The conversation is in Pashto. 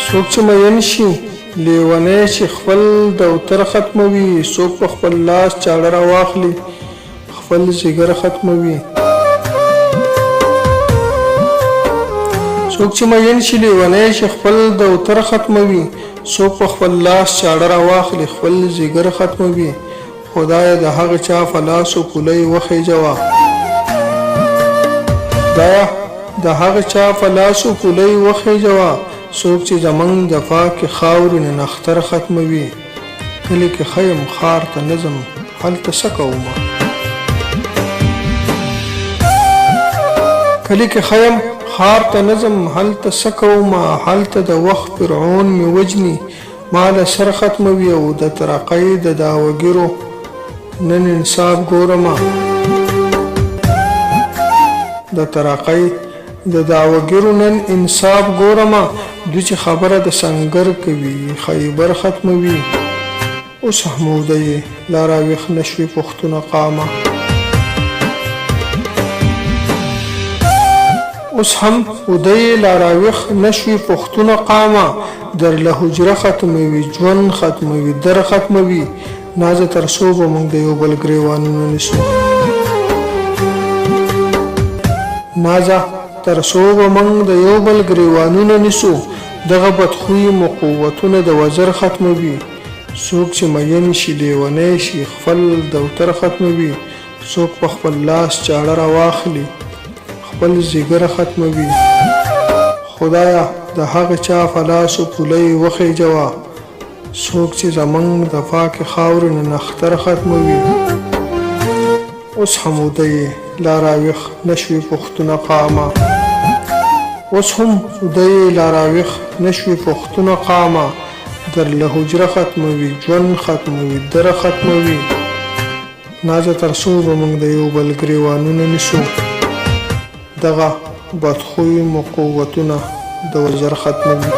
څوک چې مین شي لیونی چې خپل دفتر ختموي، څوک په خپل لاس چاړه راواخلي خپل ځیګر ختموي. څوک چې مین شي لیونی چې خپل دفتر ختموي، څوک په خپل لاس چاړه راواخلي خپل ځیګر ختموي. خدای د هغه چا فلاسو پولی وخیجوه، خدای د هغه چا فلاسو پولی وخیجوه، څوک چې زمونږ د پاکې خاورې نه نختر ختموي. کلي کې خیم ښار ته نظم هلته څه کومه، کلي کې خیم ښار ته نظم هلته څه کومه، هلته د وخت فرعون مې وجني ماله سر ختموي. او د ترقۍ د دعوګیرو نن انصاف ګورمه، د ترقۍ د دعوګیرو نن انصاف ګورمه. دوی چې خبره د سنگر کوي خیبر ختموي. اوس حموده یې لا راویښ نشوي پښتونه قامه، اوس هم ودی لا راویښ نشوي پښتونه قامه. در له حجره ختموي ژوند ختموي در ختموي. نازه تر څو به موږ د یو بل ګریوانونه نیسو، نازه تر څو به موږ د یو بل ګریوانونه نیسو. دغه بدخوی مقوتونه د وزر ختموي. څوک چې مین شي لیونی شي خپل دفتر ختموي، څوک په خپل لاس چاړه راواخلي خپل ځیګر ختموي. خدایا د هغه چا فلاسو پولی وخیجوه، څوک چې زمونږ د پاکې خاورې نه نختر ختموي. اوس حموده یې لا راویښ نشوي پښتونه قامه، اوس هم ودی لا راویښ نشوي پښتونه قامه. در له حجره ختموي ژوند ختموي در ختموي. نازه تر څو به موږ د یو بل ګریوانونه نیسو، دغه بدخوی مقوتونه د وزر ختموي.